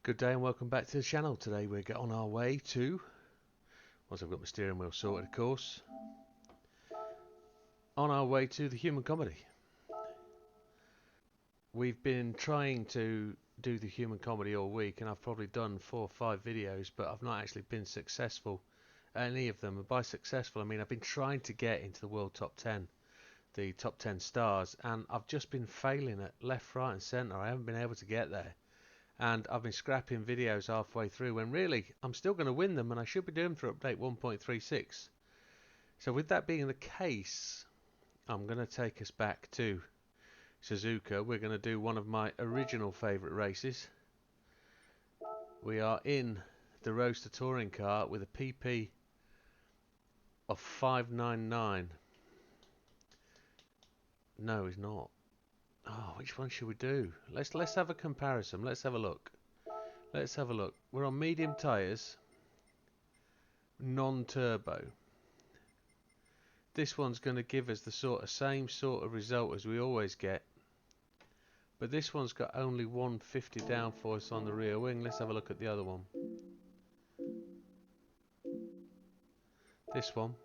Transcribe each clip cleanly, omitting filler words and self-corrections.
Good day and welcome back to the channel. Today we're on our way to, once I've got my steering wheel sorted of course, on our way to the human comedy. We've been trying to do the human comedy all week and I've probably done 4 or 5 videos, but I've not actually been successful at any of them. And by successful I mean I've been trying to get into the world top 10, the top 10 stars, and I've just been failing at left, right and centre. I haven't been able to get there. And I've been scrapping videos halfway through when really I'm still going to win them and I should be doing them for update 1.36. So with that being the case, I'm going to take us back to Suzuka. We're going to do one of my original favourite races. We are in the Roadster touring car with a PP of 599. No, he's not. Oh, which one should we do? Let's have a comparison. Let's have a look. Let's have a look. We're on medium tyres, non-turbo. This one's going to give us the same sort of result as we always get, but this one's got only 150 downforce on the rear wing. Let's have a look at the other one. This one,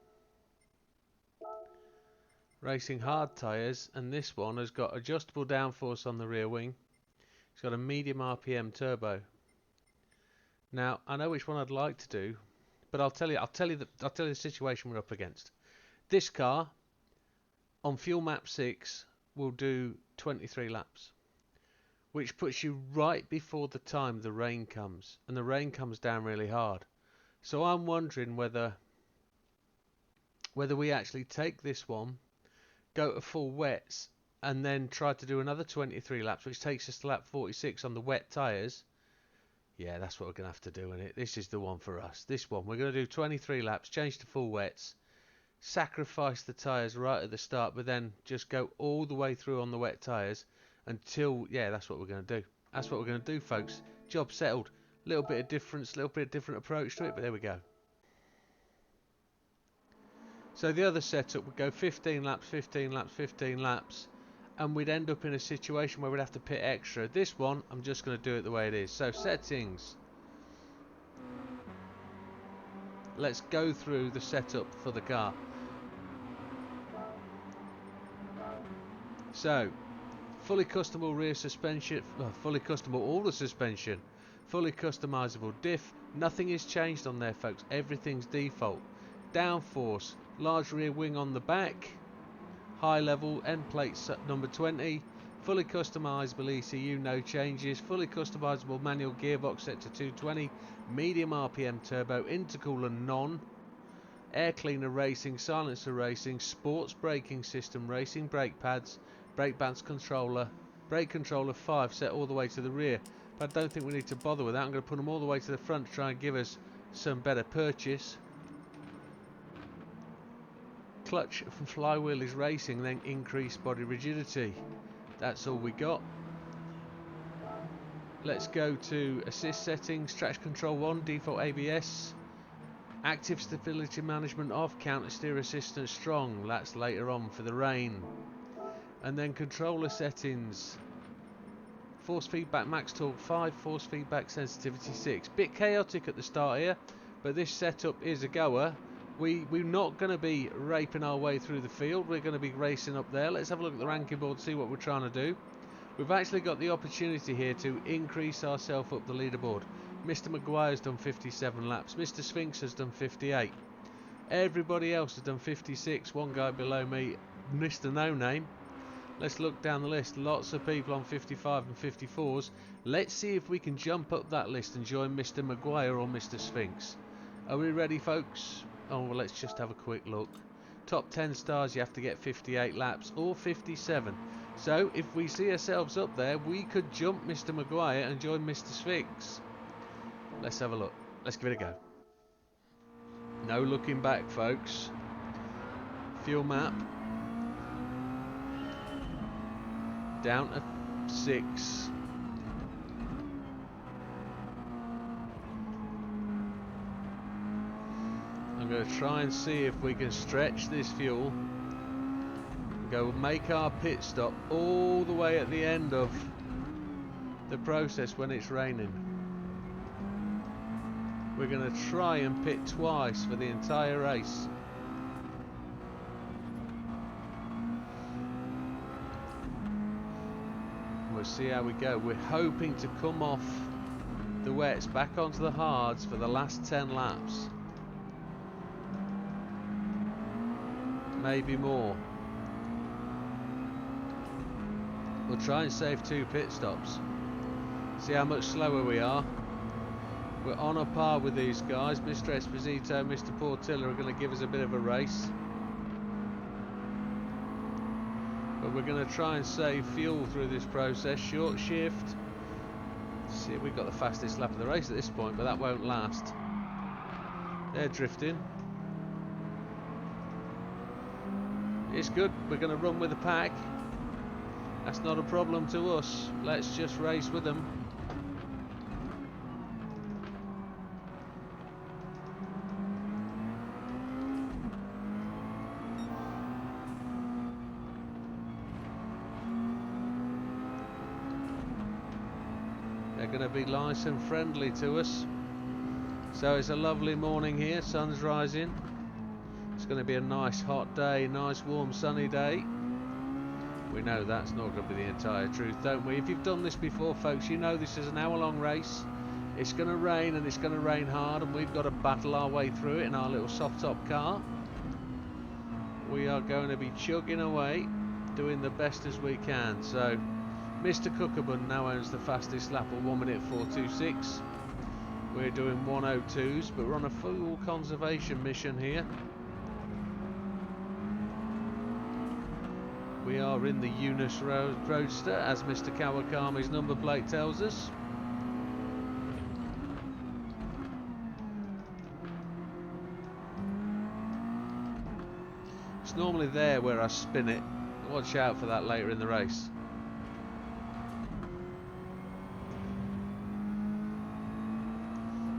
racing hard tyres, and this one has got adjustable downforce on the rear wing. It's got a medium RPM turbo. Now I know which one I'd like to do, but I'll tell you the situation we're up against. This car on fuel map 6 will do 23 laps, which puts you right before the time the rain comes, and the rain comes down really hard. So I'm wondering whether we actually take this one, go to full wets, and then try to do another 23 laps, which takes us to lap 46 on the wet tyres. Yeah, that's what we're going to have to do in it. This is the one for us. This one, we're going to do 23 laps, change to full wets, sacrifice the tyres right at the start, but then just go all the way through on the wet tyres until, yeah, that's what we're going to do. That's what we're going to do, folks. Job settled. Little bit of difference, little bit of different approach to it, but there we go. So the other setup would go 15 laps, 15 laps, 15 laps, and we'd end up in a situation where we'd have to pit extra. This one, I'm just going to do it the way it is. So settings. Let's go through the setup for the car. So, fully customable rear suspension, fully customable all the suspension, fully customizable diff. Nothing is changed on there, folks. Everything's default. Downforce, large rear wing on the back, high level end plate number 20, fully customizable ECU, no changes, fully customizable manual gearbox set to 220, medium RPM turbo, intercooler none, air cleaner racing, silencer racing, sports braking system racing, brake pads, brake bands controller, brake controller 5 set all the way to the rear. But I don't think we need to bother with that. I'm going to put them all the way to the front to try and give us some better purchase. Clutch from flywheel is racing, then increased body rigidity. That's all we got. Let's go to assist settings, traction control 1, default ABS, active stability management off, counter steer assistance strong. That's later on for the rain. And then controller settings, force feedback max torque 5, force feedback sensitivity 6. Bit chaotic at the start here, but this setup is a goer. We're not going to be raping our way through the field. We're going to be racing up there. Let's have a look at the ranking board, see what we're trying to do. We've actually got the opportunity here to increase ourselves up the leaderboard. Mr. Maguire's done 57 laps. Mr. Sphinx has done 58. Everybody else has done 56. One guy below me, Mr. No Name. Let's look down the list. Lots of people on 55 and 54s. Let's see if we can jump up that list and join Mr. Maguire or Mr. Sphinx. Are we ready, folks? Oh, well, let's just have a quick look. Top 10 stars, you have to get 58 laps or 57. So if we see ourselves up there, we could jump Mr. Maguire and join Mr. Sphinx. Let's have a look. Let's give it a go. No looking back, folks. Fuel map. Down to 6. I'm going to try and see if we can stretch this fuel. Go make our pit stop all the way at the end of the process when it's raining. we're going to try and pit twice for the entire race. We'll see how we go. We're hoping to come off the wets back onto the hards for the last 10 laps. Maybe more. We'll try and save 2 pit stops. See how much slower we are. We're on a par with these guys. Mr. Esposito, Mr. Portilla are going to give us a bit of a race. But we're going to try and save fuel through this process. Short shift. See, we've got the fastest lap of the race at this point, but that won't last. They're drifting. It's good. We're going to run with the pack. That's not a problem to us. Let's just race with them. They're going to be nice and friendly to us. So it's a lovely morning here. Sun's rising. It's going to be a nice hot day, nice warm sunny day. We know that's not going to be the entire truth, don't we? If you've done this before, folks, you know this is an hour-long race. It's going to rain, and it's going to rain hard, and we've got to battle our way through it in our little soft-top car. We are going to be chugging away, doing the best as we can. So, Mr. Cookabun now owns the fastest lap at 1:04.26. We're doing 1:02s, but we're on a full conservation mission here. We are in the Eunice Roadster, as Mr. Kawakami's number plate tells us. It's normally there where I spin it. Watch out for that later in the race.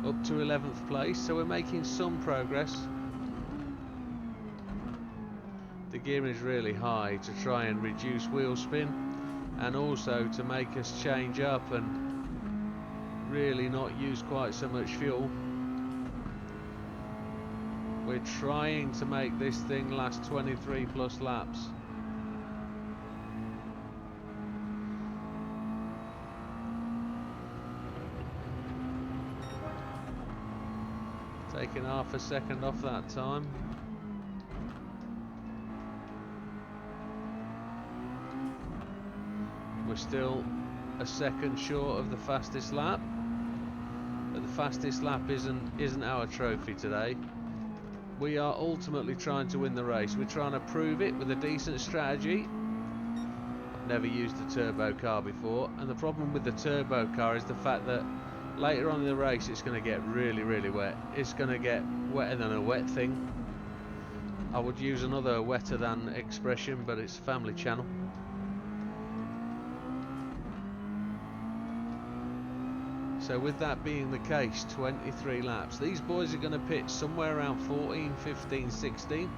Up to 11th place, so we're making some progress. The gear is really high to try and reduce wheel spin, and also to make us change up and really not use quite so much fuel. We're trying to make this thing last 23 plus laps. Taking half a second off that time. We're still a second short of the fastest lap, but the fastest lap isn't our trophy today. We are ultimately trying to win the race. We're trying to prove it with a decent strategy. I've never used a turbo car before, and the problem with the turbo car is the fact that later on in the race it's going to get really wet. It's going to get wetter than a wet thing. I would use another wetter than expression, but it's a family channel. So with that being the case, 23 laps. These boys are going to pit somewhere around 14, 15, 16.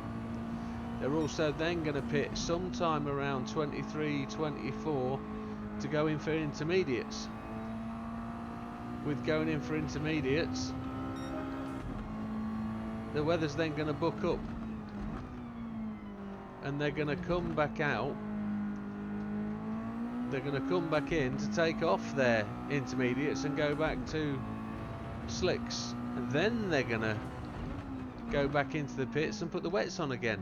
They're also then going to pit sometime around 23, 24 to go in for intermediates. With going in for intermediates, the weather's then going to book up. And they're going to come back out. They're going to come back in to take off their intermediates and go back to slicks, and then they're going to go back into the pits and put the wets on again.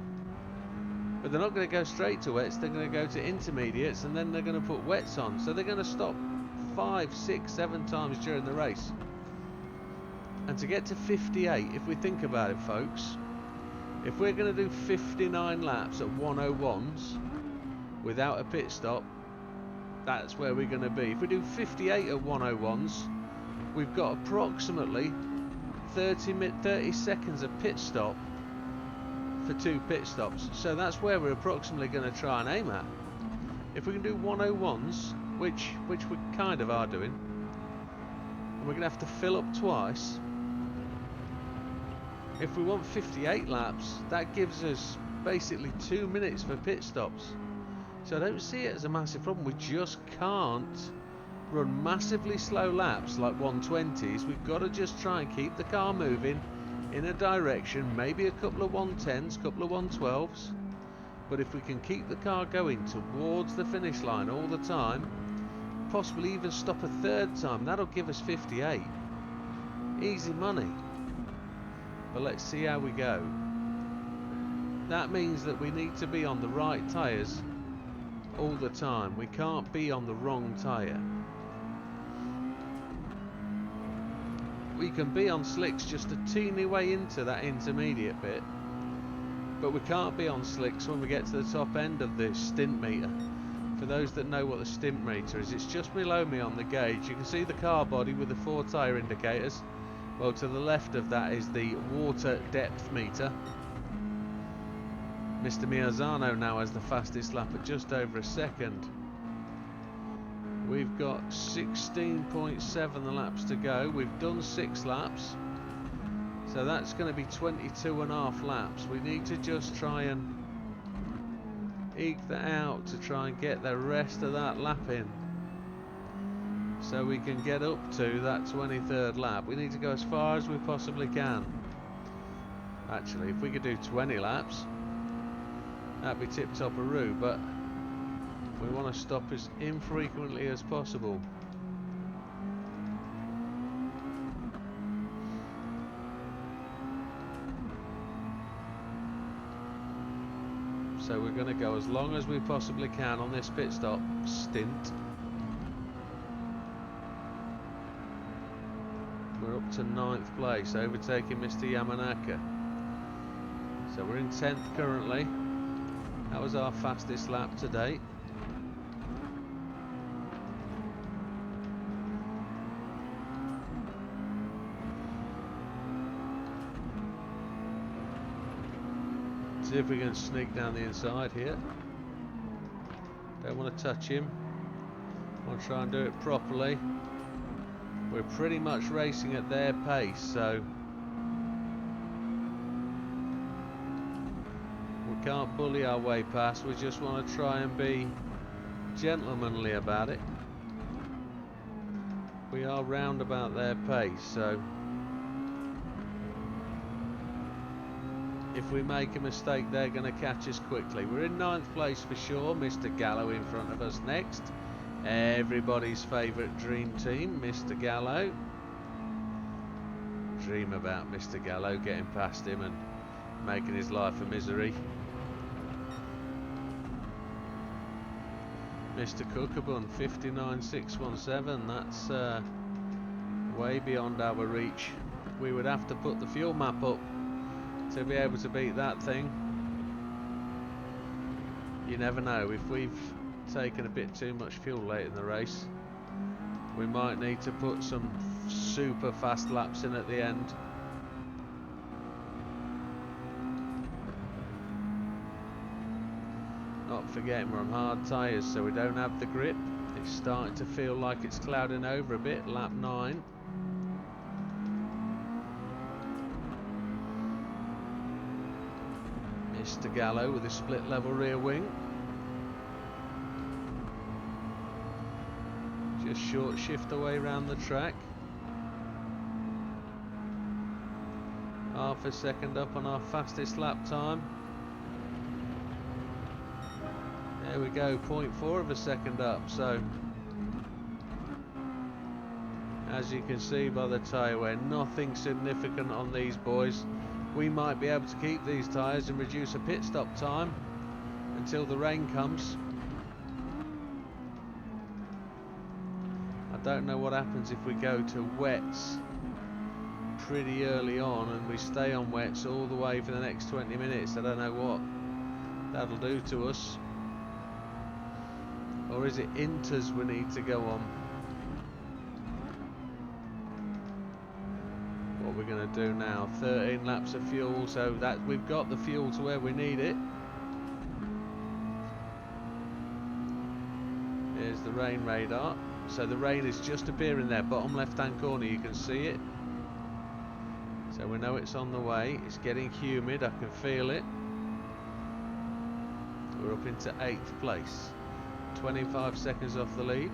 But they're not going to go straight to wets, they're going to go to intermediates, and then they're going to put wets on. So they're going to stop 5, 6, 7 times during the race. And to get to 58, if we think about it, folks, if we're going to do 59 laps at 1:01s without a pit stop, that's where we're going to be. If we do 58 at 1:01s, we've got approximately 30 seconds of pit stop for 2 pit stops. So that's where we're approximately going to try and aim at. If we can do 1:01s, which we kind of are doing, and we're going to have to fill up twice. If we want 58 laps, that gives us basically 2 minutes for pit stops. So I don't see it as a massive problem. We just can't run massively slow laps like 120s. We've got to just try and keep the car moving in a direction, maybe a couple of 110s, couple of 112s. But if we can keep the car going towards the finish line all the time, possibly even stop a third time, that'll give us 58. Easy money. But let's see how we go. That means that we need to be on the right tyres all the time. We can't be on the wrong tyre. We can be on slicks just a teeny way into that intermediate bit, but we can't be on slicks when we get to the top end of the stint meter. For those that know what the stint meter is, it's just below me on the gauge. You can see the car body with the 4 tyre indicators. Well, to the left of that is the water depth meter. Mr. Miazano now has the fastest lap at just over a second. We've got 16.7 laps to go. We've done 6 laps. So that's going to be 22.5 laps. We need to just try and eke that out to try and get the rest of that lap in. So we can get up to that 23rd lap. We need to go as far as we possibly can. Actually, if we could do 20 laps, that'd be tip-top-a-roo, but we want to stop as infrequently as possible. So we're going to go as long as we possibly can on this pit stop stint. We're up to 9th place, overtaking Mr. Yamanaka. So we're in 10th currently. That was our fastest lap to date. See if we can sneak down the inside here. Don't want to touch him. Want to try and do it properly. We're pretty much racing at their pace, so we can't bully our way past. We just want to try and be gentlemanly about it. We are round about their pace, so if we make a mistake, they're going to catch us quickly. We're in 9th place for sure. Mr. Gallo in front of us next. Everybody's favourite dream team, Mr. Gallo. Dream about Mr. Gallo getting past him and making his life a misery. Mr. Cookabun 59617. That's way beyond our reach. We would have to put the fuel map up to be able to beat that thing. You never know, if we've taken a bit too much fuel late in the race, we might need to put some super fast laps in at the end. Not forgetting we're on hard tyres, so we don't have the grip. It's starting to feel like it's clouding over a bit. Lap 9. Mr. Gallo with a split level rear wing. Just short shift away around the track. Half a second up on our fastest lap time. There we go, 0.4 of a second up. So as you can see by the tyre wear, nothing significant on these boys. We might be able to keep these tyres and reduce a pit stop time until the rain comes. I don't know what happens if we go to wets pretty early on and we stay on wets all the way for the next 20 minutes. I don't know what that'll do to us. Or is it inters we need to go on? What we're going to do now, 13 laps of fuel, so that we've got the fuel to where we need it. Here's the rain radar. So the rain is just appearing there, bottom left hand corner, you can see it. So we know it's on the way. It's getting humid, I can feel it. We're up into 8th place, 25 seconds off the lead.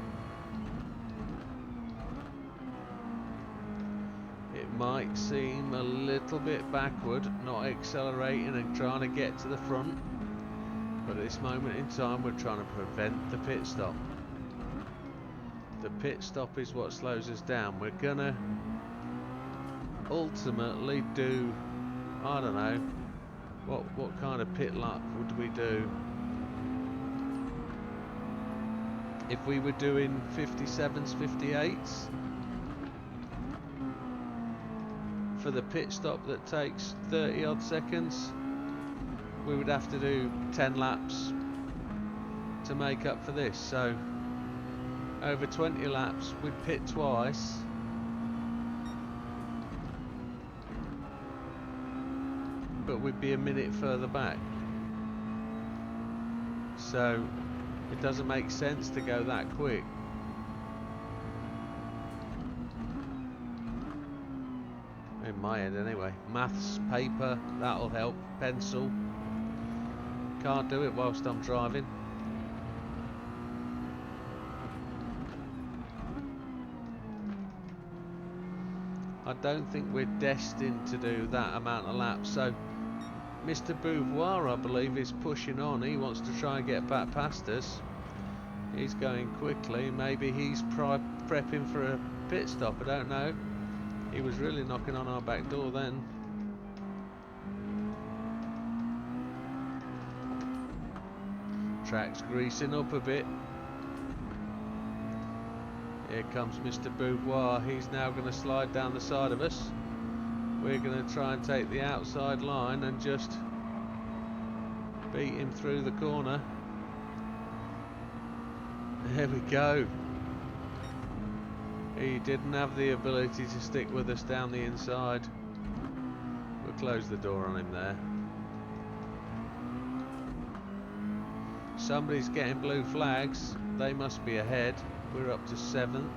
might seem a little bit backward, not accelerating and trying to get to the front, but at this moment in time we're trying to prevent the pit stop. The pit stop is what slows us down. We're gonna ultimately do, I don't know, what kind of pit lap would we do? If we were doing 57s, 58s for the pit stop that takes 30 odd seconds, we would have to do 10 laps to make up for this. So over 20 laps we'd pit twice, but we'd be a minute further back. So it doesn't make sense to go that quick. In my head anyway. Maths, paper, that'll help. Pencil. Can't do it whilst I'm driving. I don't think we're destined to do that amount of laps. So Mr. Beauvoir, I believe, is pushing on. He wants to try and get back past us. He's going quickly. Maybe he's prepping for a pit stop. I don't know. He was really knocking on our back door then. Track's greasing up a bit. Here comes Mr. Beauvoir. He's now going to slide down the side of us. We're going to try and take the outside line and just beat him through the corner. There we go. He didn't have the ability to stick with us down the inside. We'll close the door on him there. Somebody's getting blue flags. They must be ahead. We're up to 7th.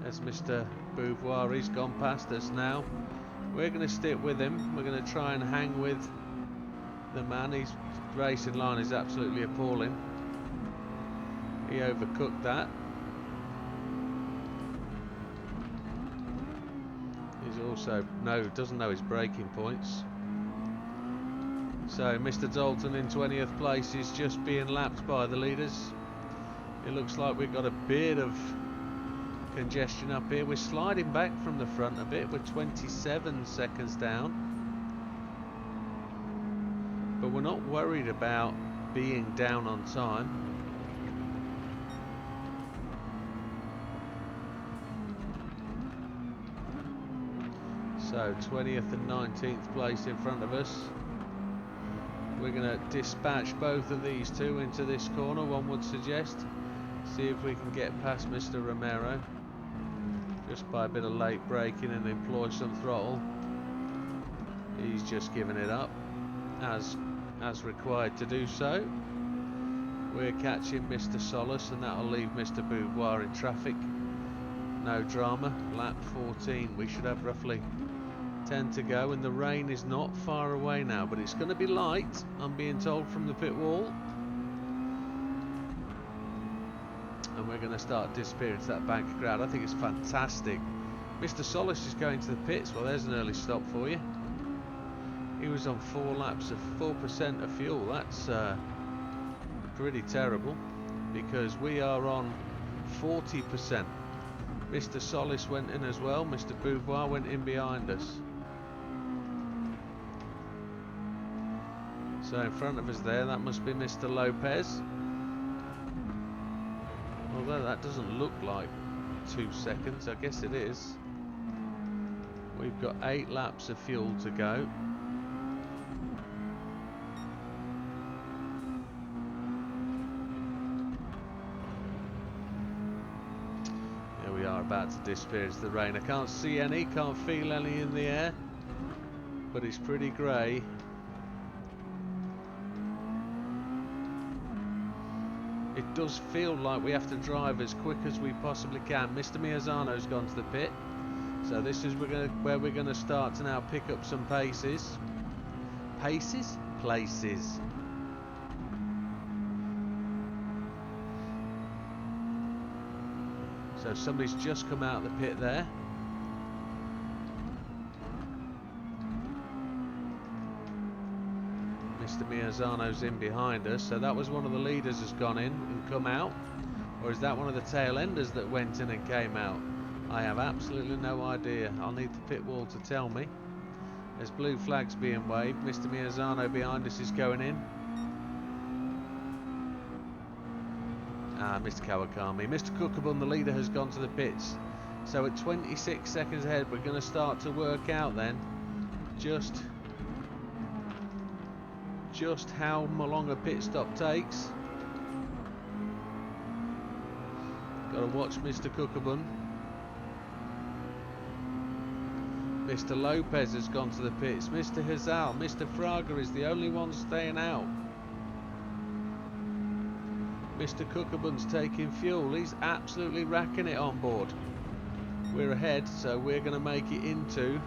There's Mr. Beauvoir. He's gone past us now. We're going to stick with him. We're going to try and hang with the man. His racing line is absolutely appalling. He overcooked that. He's also doesn't know his braking points. So Mr. Dalton in 20th place is just being lapped by the leaders. It looks like we've got a bit of congestion up here. We're sliding back from the front a bit. We're 27 seconds down. But we're not worried about being down on time. So 20th and 19th place in front of us. We're going to dispatch both of these two into this corner, one would suggest. See if we can get past Mr. Romero. Just by a bit of late braking and employ some throttle. He's just given it up as required to do so. We're catching Mr. Solace, and that'll leave Mr. Beauvoir in traffic. No drama. Lap 14. We should have roughly 10 to go, and the rain is not far away now, but it's going to be light, I'm being told from the pit wall. And we're going to start disappearing to that bank of crowd. I think it's fantastic. Mr. Solace is going to the pits. Well, there's an early stop for you. He was on 4 laps of 4% of fuel. That's pretty terrible, because we are on 40%. Mr. Solace went in as well. Mr. Beauvoir went in behind us. So in front of us there, that must be Mr. Lopez. Although that doesn't look like 2 seconds, I guess it is. We've got 8 laps of fuel to go. Here we are, about to disappear into the rain. I can't see any, can't feel any in the air, but it's pretty grey. It does feel like we have to drive as quick as we possibly can. Mr. Miazano's gone to the pit, so this is where we're going to start to now pick up some paces. Paces? Places. So So somebody's just come out of the pit there. Mr. Miazano's in behind us, so that was one of the leaders has gone in and come out, or is that one of the tail enders that went in and came out? I have absolutely no idea. I'll need the pit wall to tell me. There's blue flags being waved. Mr. Miazano behind us is going in. Mr. Kawakami. Mr. Kukabun, the leader, has gone to the pits. So at 26 seconds ahead, we're going to start to work out then just how long a pit stop takes. Got to watch Mr. Kukabun. Mr. Lopez has gone to the pits. Mr. Hazal, Mr. Fraga is the only one staying out. Mr. Kukabun's taking fuel. He's absolutely racking it on board. We're ahead, so we're going to make it into...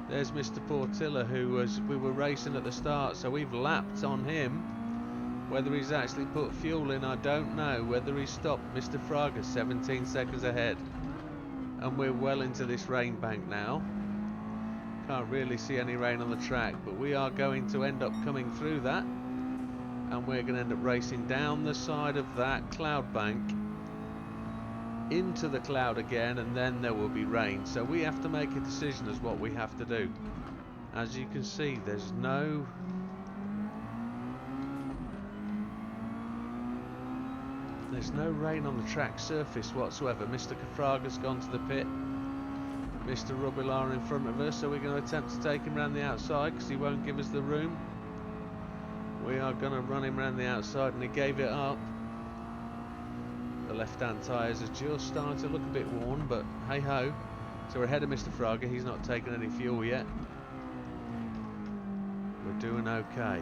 There's Mr. Portilla, who we were racing at the start, so we've lapped on him. Whether he's actually put fuel in, I don't know. Whether he's stopped. Mr. Fraga 17 seconds ahead. And we're well into this rain bank now. Can't really see any rain on the track, but we are going to end up coming through that. And we're going to end up racing down the side of that cloud bank into the cloud again, and then there will be rain. So we have to make a decision as what we have to do. As you can see, there's no rain on the track surface whatsoever. Mr. Kafraga's gone to the pit. Mr. Rubilar in front of us, so we're going to attempt to take him around the outside because he won't give us the room. We are going to run him around the outside, and he gave it up. The left-hand tyres are just starting to look a bit worn, but hey-ho. So we're ahead of Mr. Fraga. He's not taking any fuel yet. We're doing okay.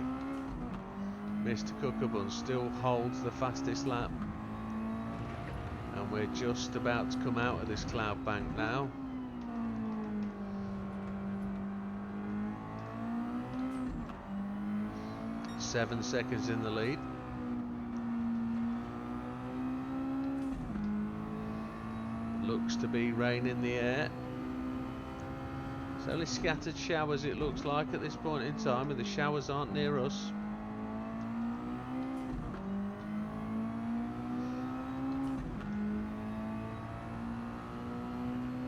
Mr. Kukabun still holds the fastest lap. And we're just about to come out of this cloud bank now. Seven seconds in the lead. Looks to be rain in the air. It's only scattered showers it looks like at this point in time, and the showers aren't near us.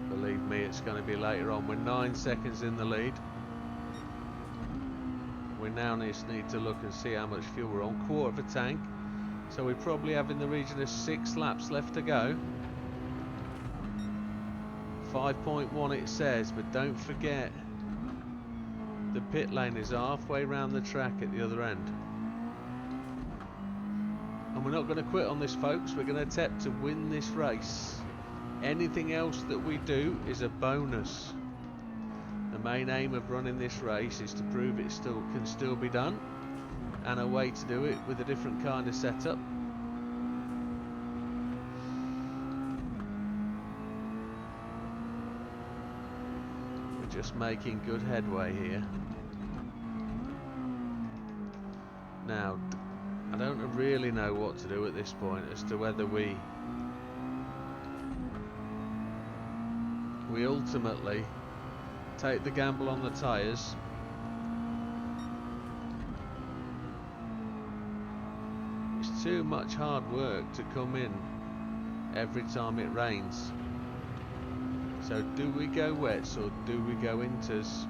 Believe me, it's going to be later on. We're 9 seconds in the lead. We now just need to look and see how much fuel we're on. Quarter of a tank. So we probably have in the region of 6 laps left to go. 5.1 it says, but don't forget the pit lane is halfway round the track at the other end. And we're not going to quit on this, folks. We're going to attempt to win this race. Anything else that we do is a bonus. The main aim of running this race is to prove it can still be done, and a way to do it with a different kind of setup. We're just making good headway here. Now, I don't really know what to do at this point as to whether we ultimately take the gamble on the tyres. It's too much hard work to come in every time it rains. So do we go wets or do we go inters?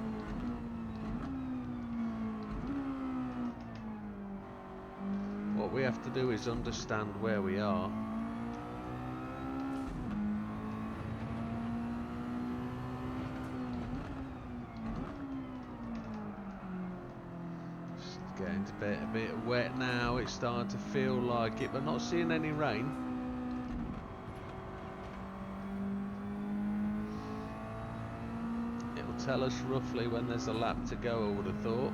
What we have to do is understand where we are. Getting a bit wet now. It's starting to feel like it, but not seeing any rain. It'll tell us roughly when there's a lap to go, I would have thought.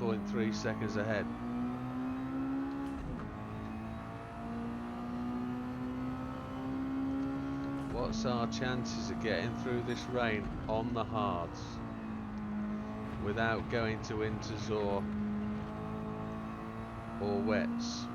.3 seconds ahead. What's our chances of getting through this rain on the hards? without going to inters or wets.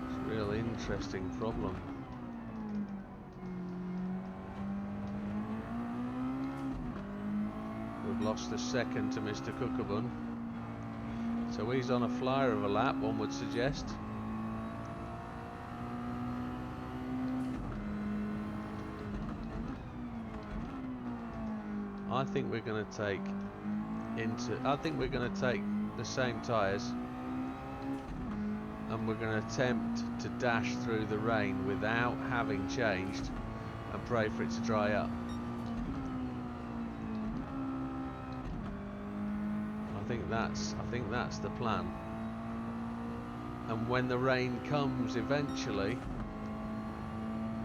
It's a real interesting problem. We've lost a second to Mr. Tsukuba. So he's on a flyer of a lap, one would suggest. I think we're going to take the same tyres, and we're going to attempt to dash through the rain without having changed and pray for it to dry up. I think that's the plan. And when the rain comes eventually,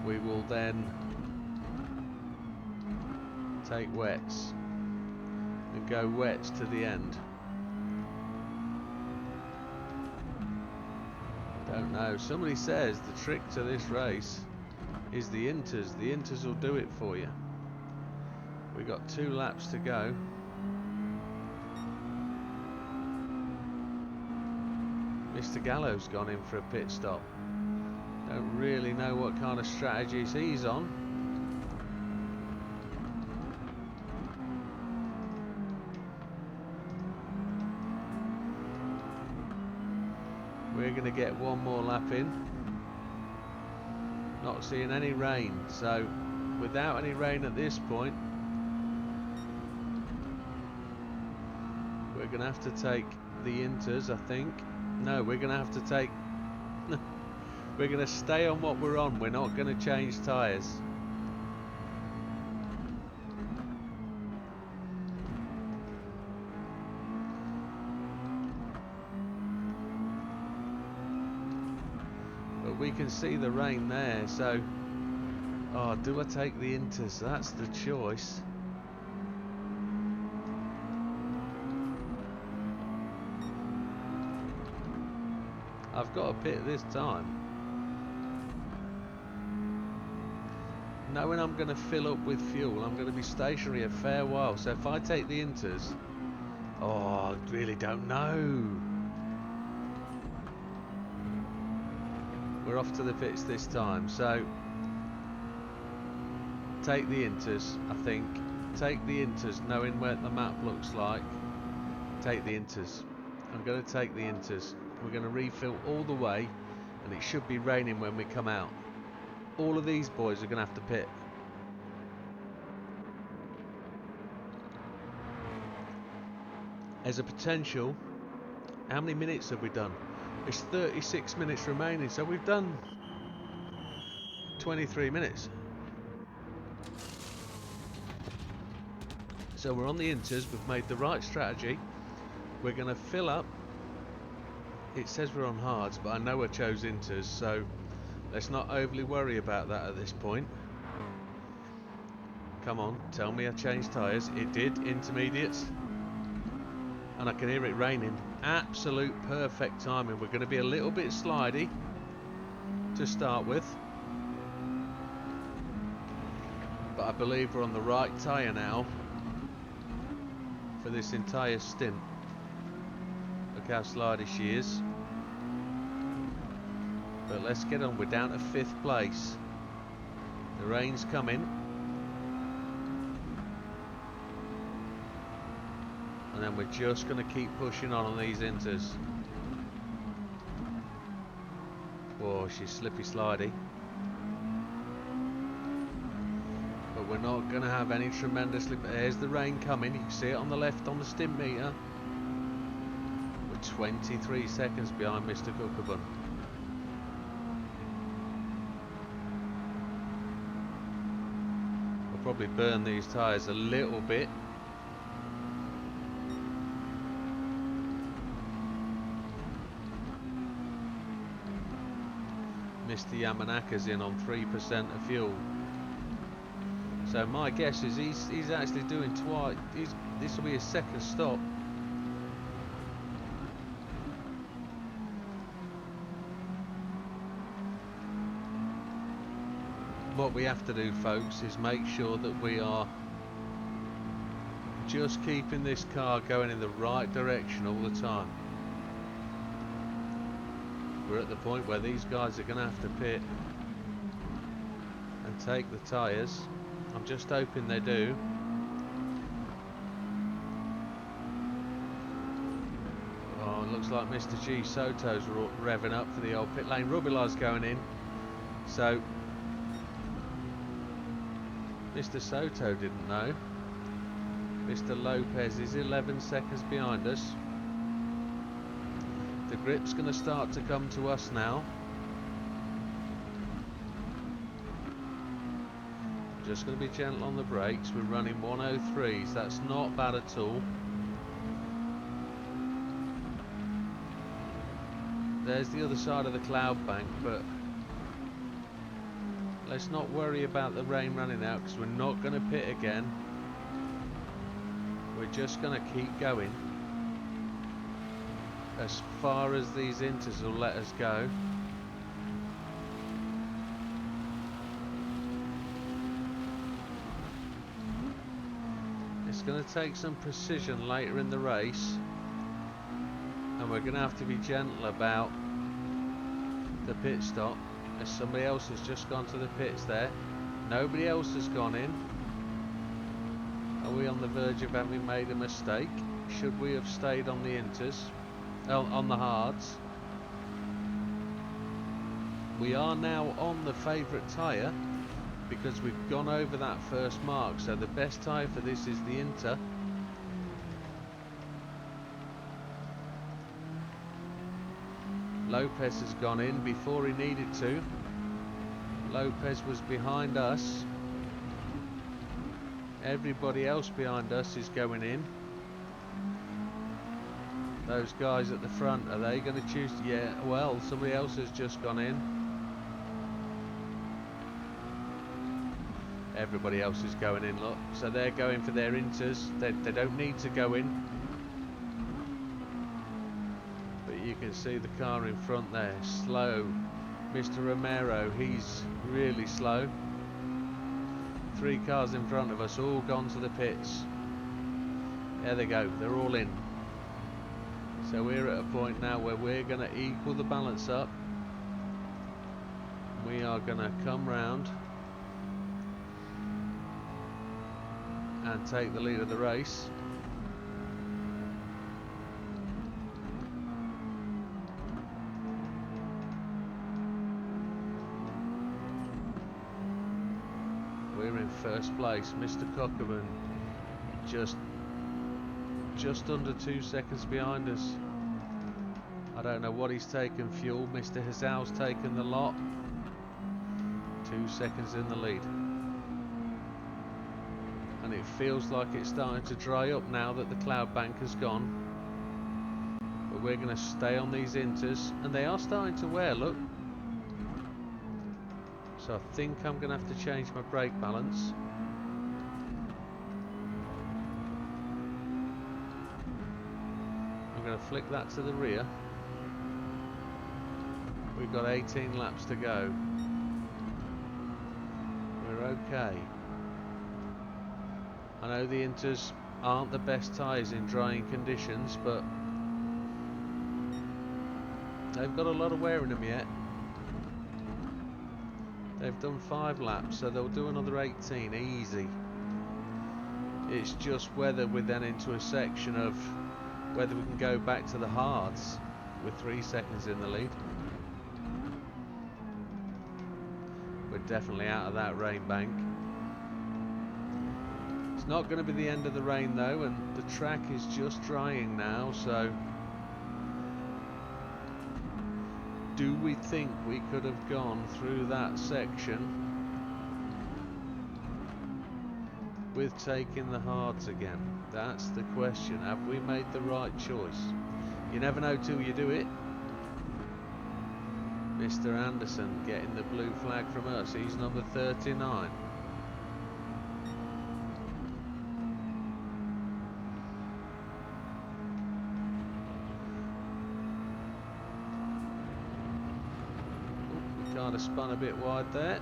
we will then take wets and go wets to the end. Don't know. Somebody says the trick to this race is the inters. The inters will do it for you. We've got 2 laps to go. Mr. Gallo's gone in for a pit stop. Don't really know what kind of strategies he's on. We're going to get one more lap in. Not seeing any rain, so without any rain at this point, we're going to have to take the inters, I think. No, we're going to have to take... we're going to stay on what we're on. We're not going to change tyres. But we can see the rain there, so... Oh, do I take the inters? That's the choice. I've got a pit this time. Knowing I'm going to fill up with fuel, I'm going to be stationary a fair while. So if I take the inters, oh, I really don't know. We're off to the pits this time, so take the inters, I think. Take the inters, knowing what the map looks like. Take the inters. I'm going to take the inters. We're going to refill all the way, and it should be raining when we come out. All of these boys are going to have to pit. There's a potential. How many minutes have we done? It's 36 minutes remaining, so we've done 23 minutes. So we're on the inters, we've made the right strategy. We're going to fill up. It says we're on hards, but I know I chose inters, so let's not overly worry about that at this point. Come on, tell me I changed tyres. It did, intermediates. And I can hear it raining. Absolute perfect timing. We're going to be a little bit slidey to start with, but I believe we're on the right tyre now for this entire stint. Look how slidey she is. But let's get on. We're down to 5th place. The rain's coming. And then we're just going to keep pushing on these inters. Whoa, she's slippy slidey. But we're not going to have any tremendous slip. There's the rain coming. You can see it on the left on the stint meter. 23 seconds behind Mr. Tsukuba. We'll probably burn these tyres a little bit. Mr. Yamanaka's in on 3% of fuel. So my guess is he's actually doing twice. This will be his second stop. What we have to do, folks, is make sure that we are just keeping this car going in the right direction all the time. We're at the point where these guys are going to have to pit and take the tyres. I'm just hoping they do. Oh, it looks like Mr. G Soto's revving up for the old pit lane. Rubilar's going in. So Mr. Soto didn't know. Mr. Lopez is 11 seconds behind us. The grip's going to start to come to us now. Just going to be gentle on the brakes. We're running 103s. That's not bad at all. There's the other side of the cloud bank, but let's not worry about the rain running out, because we're not going to pit again. We're just going to keep going as far as these inters will let us go. It's going to take some precision later in the race, and we're going to have to be gentle about the pit stop, as somebody else has just gone to the pits there. Nobody else has gone in. Are we on the verge of having made a mistake? Should we have stayed on the inters, on the hards? We are now on the favourite tyre, because we've gone over that first mark, so the best tyre for this is the Inter. Lopez has gone in before he needed to. Lopez was behind us. Everybody else behind us is going in. Those guys at the front, are they going to choose? Yeah, well, somebody else has just gone in. Everybody else is going in, look. So they're going for their inters. They don't need to go in. But you can see the car in front there, slow. Mr. Romero, he's really slow. 3 cars in front of us, all gone to the pits. There they go, they're all in. So we're at a point now where we're going to equal the balance up. We are going to come round and take the lead of the race. We're in first place. Mr. Cockerman just under 2 seconds behind us. I don't know what he's taken fuel. Mr. Hazal's taken the lot. 2 seconds in the lead. And it feels like it's starting to dry up now that the cloud bank has gone. But we're going to stay on these inters, and they are starting to wear, look. So I think I'm going to have to change my brake balance. I'm going to flick that to the rear. We've got 18 laps to go. We're okay. I know the inters aren't the best tyres in drying conditions, but they've got a lot of wear in them yet. They've done 5 laps, so they'll do another 18 easy. It's just whether we're then into a section of whether we can go back to the hards with 3 seconds in the lead. We're definitely out of that rain bank. It's not going to be the end of the rain though, and the track is just drying now, so do we think we could have gone through that section with taking the hards again? That's the question. Have we made the right choice? You never know till you do it. Mr. Anderson getting the blue flag from us. He's number 39. kind of spun a bit wide there.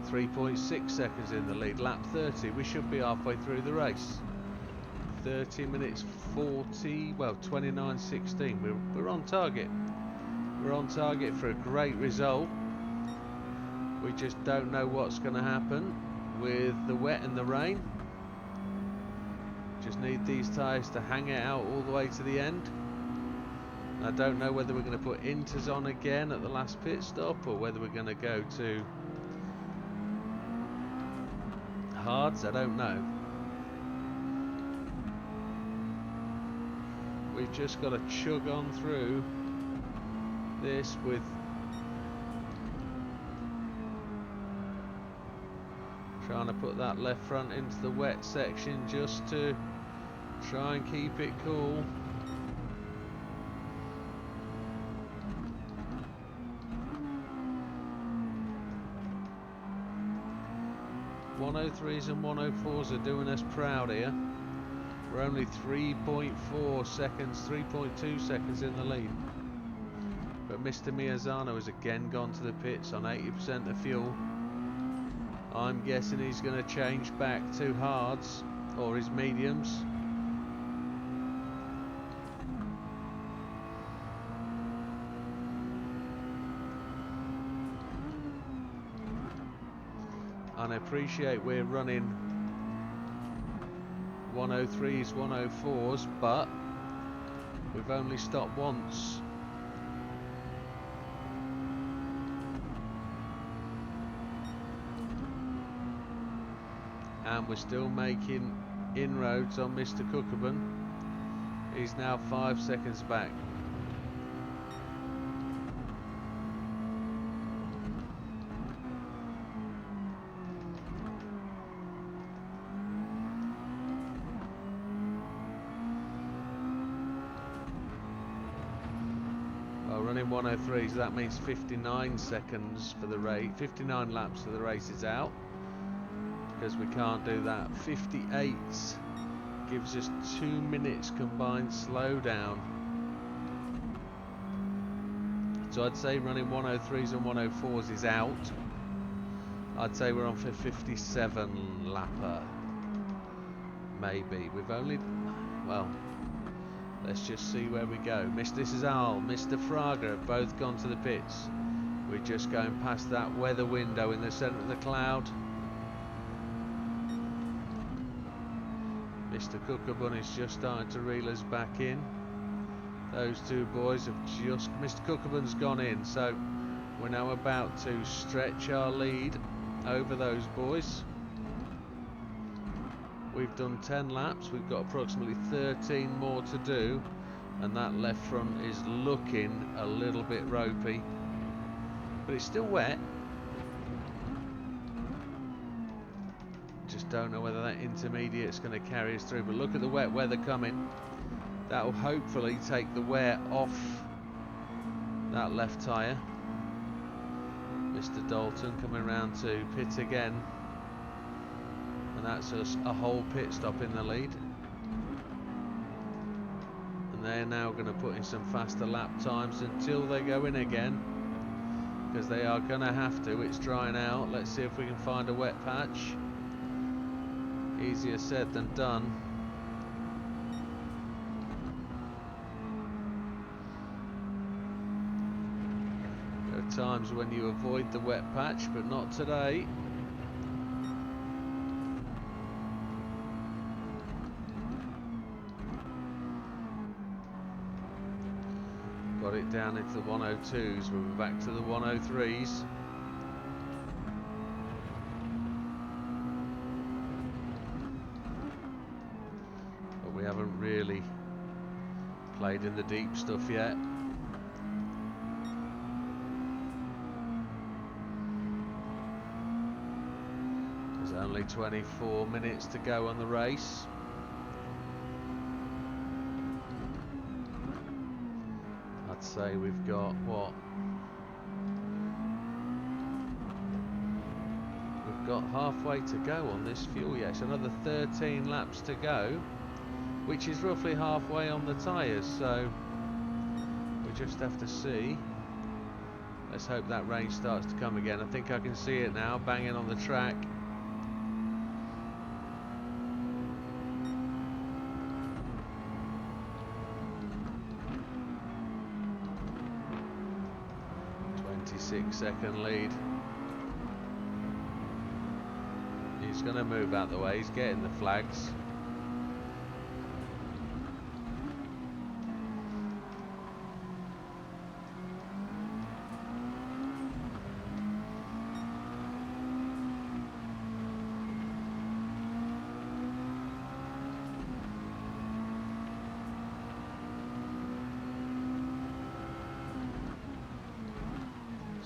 .6 seconds in the lead, lap 30. We should be halfway through the race. 30 minutes 40, well 29.16. We're on target. We're on target for a great result. We just don't know what's going to happen with the wet and the rain. Just need these tyres to hang it out all the way to the end. I don't know whether we're going to put inters on again at the last pit stop or whether we're going to go to hards. I don't know. We've just got to chug on through this with trying to put that left front into the wet section just to try and keep it cool. .103s and 104s are doing us proud here. We're only 3.4 seconds, 3.2 seconds in the lead. But Mr. Miyazano has again gone to the pits on 80% of fuel. I'm guessing he's going to change back to hards or his mediums. And I appreciate we're running 103s, 104s, but we've only stopped once. And we're still making inroads on Mr. Tsukuba. He's now 5 seconds back. Well, running 103s, that means 59 seconds for the race, 59 laps for the race is out. Because we can't do that. 58 gives us 2 minutes combined slowdown. So I'd say running 103s and 104s is out. I'd say we're on for 57 lapper. Maybe. We've only... well, let's just see where we go. This is Al, Mr. Fraga have both gone to the pits. We're just going past that weather window in the centre of the cloud. Mr. Tsukuba is just starting to reel us back in. Those two boys have just... Mr. Tsukuba's gone in, so we're now about to stretch our lead over those boys. We've done 10 laps, we've got approximately 13 more to do, and that left front is looking a little bit ropey, but it's still wet. Just don't know whether that intermediate's going to carry us through, but look at the wet weather coming. That will hopefully take the wear off that left tyre. Mr. Dalton coming round to pit again, and that's us a whole pit stop in the lead. And they're now going to put in some faster lap times until they go in again, because they are going to have to. It's drying out. Let's see if we can find a wet patch. Easier said than done. There are times when you avoid the wet patch, but not today. Got it down into the 102s, we're back to the 103s. We haven't really played in the deep stuff yet. There's only 24 minutes to go on the race. I'd say we've got what? We've got halfway to go on this fuel yet. It's another 13 laps to go, which is roughly halfway on the tyres, so we just have to see. Let's hope that rain starts to come again. I think I can see it now, banging on the track. Second lead. He's going to move out the way. He's getting the flags.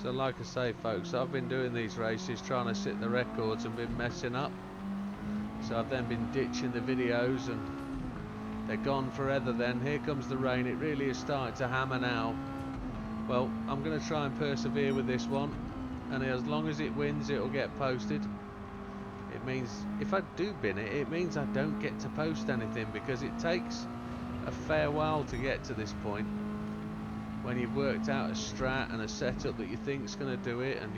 So like I say folks, I've been doing these races trying to set the records and been messing up. So I've then been ditching the videos and they're gone forever then. Here comes the rain, it really is starting to hammer now. Well, I'm going to try and persevere with this one, and as long as it wins it'll get posted. It means if I do bin it, it means I don't get to post anything, because it takes a fair while to get to this point. When you've worked out a strat and a setup that you think's going to do it, and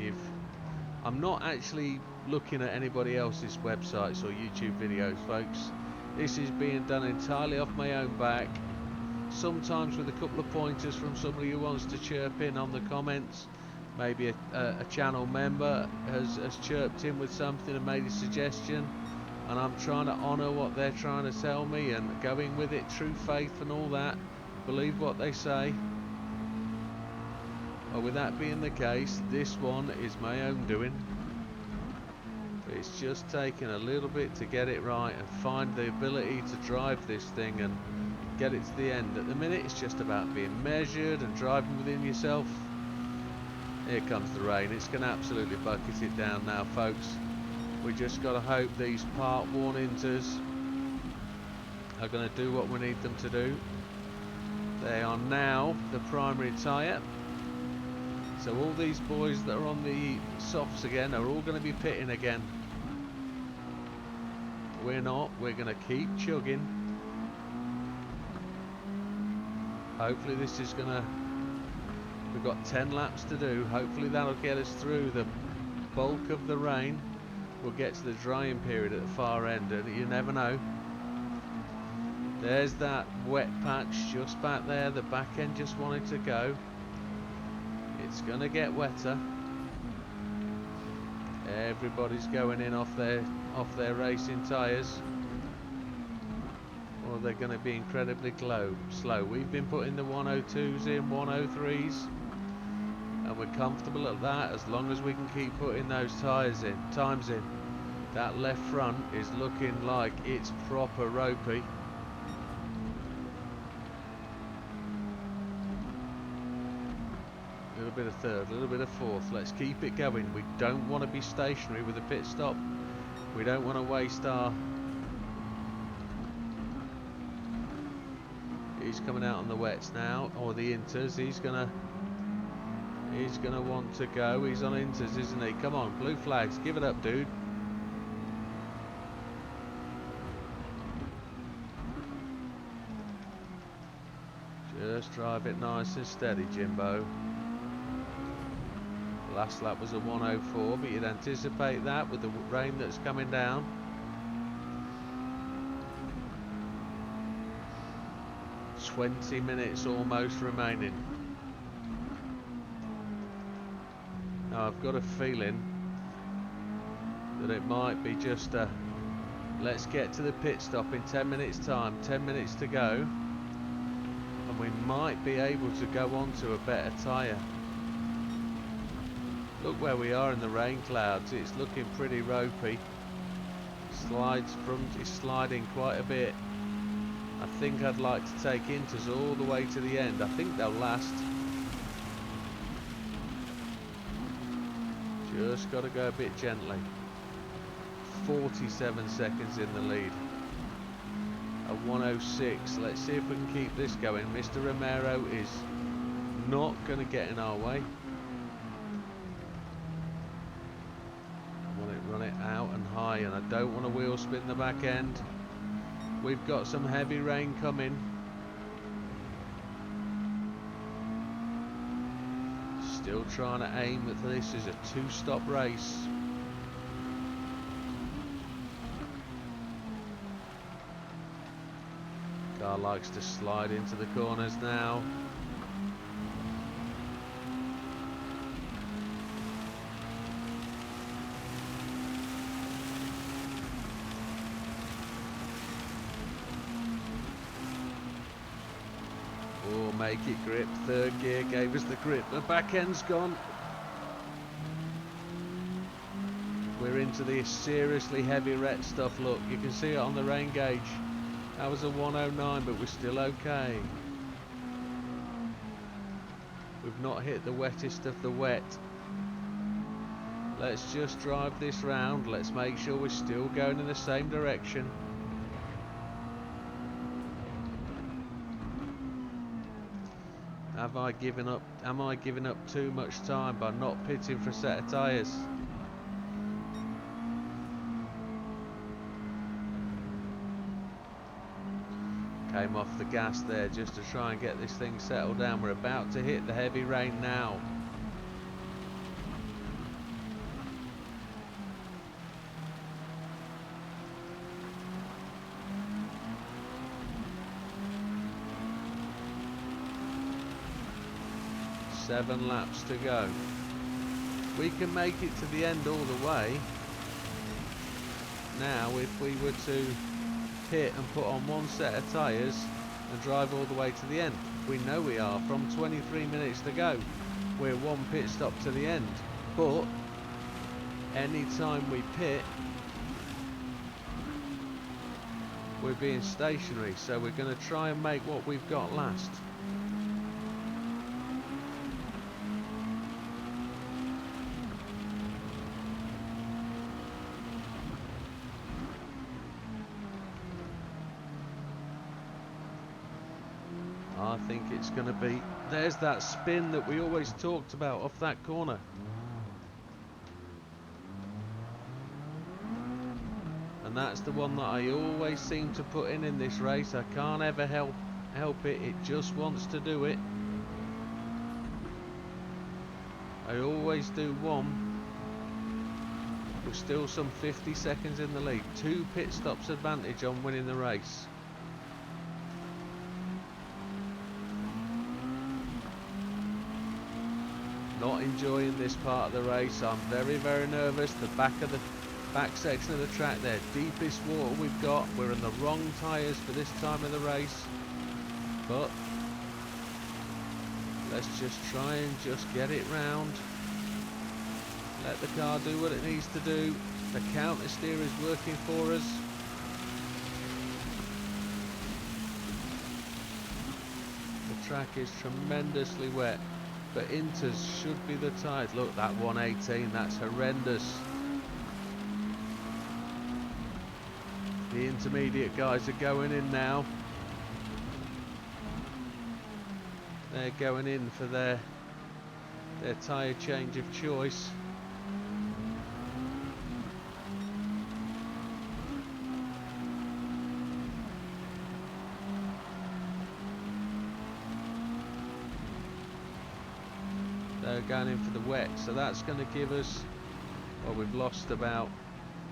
I'm not actually looking at anybody else's websites or YouTube videos, folks. This is being done entirely off my own back, sometimes with a couple of pointers from somebody who wants to chirp in on the comments. Maybe a channel member has chirped in with something and made a suggestion, and I'm trying to honour what they're trying to tell me and going with it, true faith and all that, believe what they say. Well, with that being the case, this one is my own doing. But it's just taken a little bit to get it right and find the ability to drive this thing and get it to the end. At the minute it's just about being measured and driving within yourself. Here comes the rain. It's going to absolutely bucket it down now, folks. We just got to hope these part worn inters are going to do what we need them to do. They are now the primary tyre. So all these boys that are on the softs again are all going to be pitting again. We're not. We're going to keep chugging. Hopefully this is going to... We've got 10 laps to do. Hopefully that'll get us through the bulk of the rain. We'll get to the drying period at the far end, and you never know. There's that wet patch just back there. The back end just wanted to go. It's gonna get wetter. Everybody's going in off their racing tyres, or they're going to be incredibly slow. We've been putting the 102s in, 103s, and we're comfortable at that as long as we can keep putting those times in. That left front is looking like it's proper ropey. A little bit of third, a little bit of fourth. Let's keep it going. We don't want to be stationary with a pit stop. We don't want to waste our... He's coming out on the wets now, or the inters. He's gonna want to go. He's on inters, isn't he? Come on, blue flags, give it up, dude. Just drive it nice and steady, Jimbo. Last lap was a 104, but you'd anticipate that with the rain that's coming down. "20 minutes almost remaining. Now I've got a feeling that it might be just a let's get to the pit stop in 10 minutes time, 10 minutes to go, and we might be able to go on to a better tyre. Look where we are in the rain clouds. It's looking pretty ropey. Slides front is sliding quite a bit. I think I'd like to take inters all the way to the end. I think they'll last. Just got to go a bit gently. 47 seconds in the lead. A 106. Let's see if we can keep this going. Mr. Romero is not going to get in our way. Run it get out and high, and I don't want to wheel spin the back end. We've got some heavy rain coming. Still trying to aim that this is a 2-stop race. Car likes to slide into the corners now. Oh, make it grip. Third gear gave us the grip. The back end's gone. We're into the seriously heavy ret stuff. Look, you can see it on the rain gauge. That was a 109, but we're still okay. We've not hit the wettest of the wet. Let's just drive this round. Let's make sure we're still going in the same direction. Have I given up? Am I giving up too much time by not pitting for a set of tyres? Came off the gas there just to try and get this thing settled down. We're about to hit the heavy rain now. Seven laps to go. We can make it to the end all the way. Now if we were to pit and put on one set of tyres and drive all the way to the end, we know we are from 23 minutes to go. We're one pit stop to the end, but any time we pit we're being stationary, so we're going to try and make what we've got last. I think it's going to be, there's that spin that we always talked about off that corner. And that's the one that I always seem to put in this race. I can't ever help it, it just wants to do it. I always do one. We're still some 50 seconds in the lead. 2 pit stops advantage on winning the race. Not enjoying this part of the race. I'm very, very nervous. The back section of the track there, deepest water we've got. We're in the wrong tyres for this time of the race, but let's just try and just get it round. Let the car do what it needs to do. The counter steer is working for us. The track is tremendously wet, but inters should be the tide. Look, that 118, that's horrendous. The intermediate guys are going in now. They're going in for their tyre change of choice. They're going in for the wet, so that's going to give us, well, we've lost about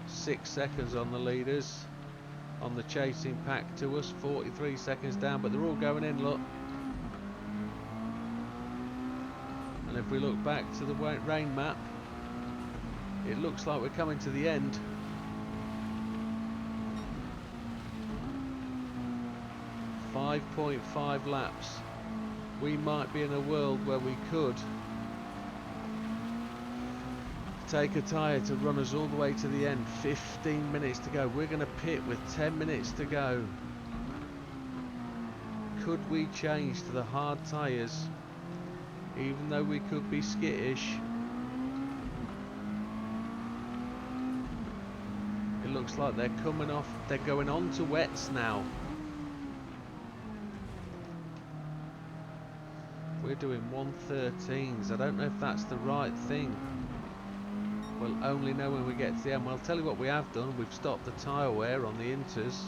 6 seconds on the leaders, on the chasing pack to us, 43 seconds down, but they're all going in, look. And if we look back to the rain map, it looks like we're coming to the end. .5 laps. We might be in a world where we could take a tyre to run us all the way to the end. 15 minutes to go. We're going to pit with 10 minutes to go. Could we change to the hard tyres, even though we could be skittish? It looks like they're coming off, they're going on to wets now. We're doing 113s. I don't know if that's the right thing. We'll only know when we get to the end. Well, I'll tell you what we have done. We've stopped the tyre wear on the inters.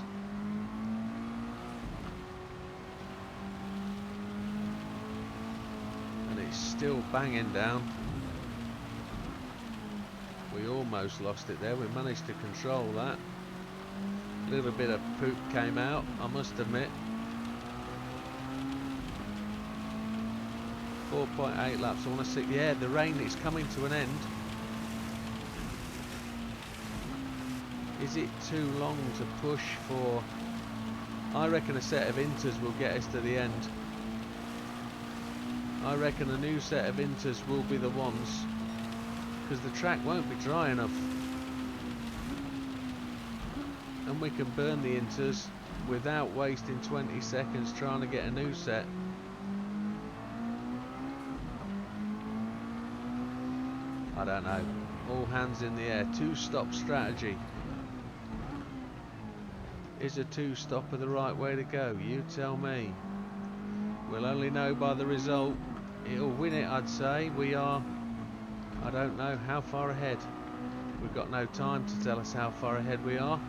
And it's still banging down. We almost lost it there. We managed to control that. A little bit of poop came out, I must admit. 4.8 laps. I want to see. Yeah, the rain is coming to an end. Is it too long to push for? I reckon a set of inters will get us to the end. I reckon a new set of inters will be the ones, because the track won't be dry enough. And we can burn the inters without wasting 20 seconds trying to get a new set. I don't know. All hands in the air. Two-stop strategy. Is a two-stopper the right way to go? You tell me. We'll only know by the result. It'll win it, I'd say. We are, I don't know, how far ahead. We've got no time to tell us how far ahead we are.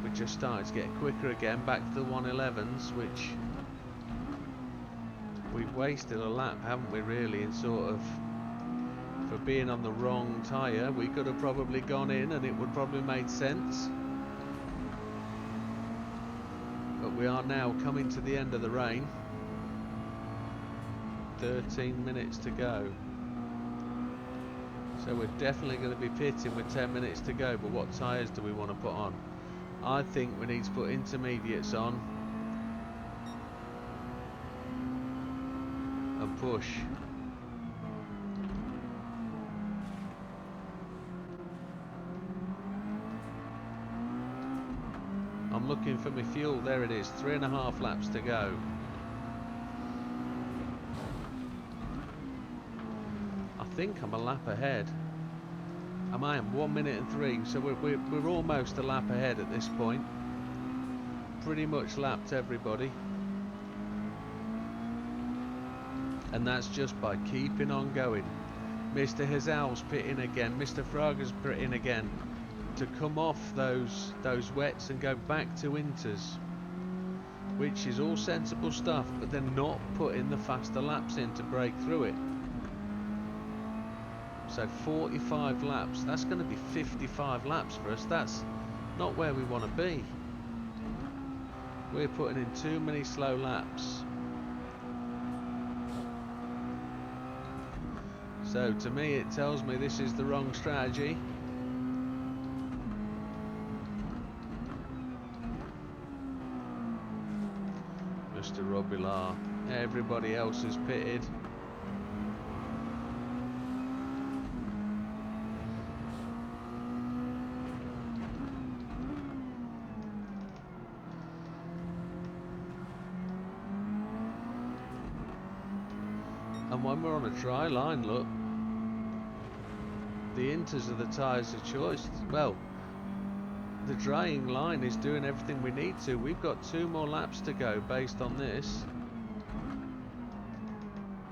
We just started to get quicker again, back to the 111s, which we've wasted a lap, haven't we, really, in sort of, for being on the wrong tyre. We could have probably gone in and it would probably made sense. But we are now coming to the end of the rain. 13 minutes to go. So we're definitely going to be pitting with 10 minutes to go, but what tyres do we want to put on? I think we need to put intermediates on and push. I'm looking for my fuel. There it is. 3.5 laps to go. I think I'm a lap ahead. I am 1 minute and 3, so we're almost a lap ahead at this point. Pretty much lapped everybody. And that's just by keeping on going. Mr. Hazal's pitting again. Mr. Fraga's pitting again. To come off those wets and go back to inters. Which is all sensible stuff, but they're not putting the faster laps in to break through it. So 45 laps, that's going to be 55 laps for us. That's not where we want to be. We're putting in too many slow laps. So to me it tells me this is the wrong strategy. Mr. Robillard, everybody else is pitted. And when we're on a dry line, look, the inters are the tyres of choice. Well, the drying line is doing everything we need to. We've got 2 more laps to go based on this.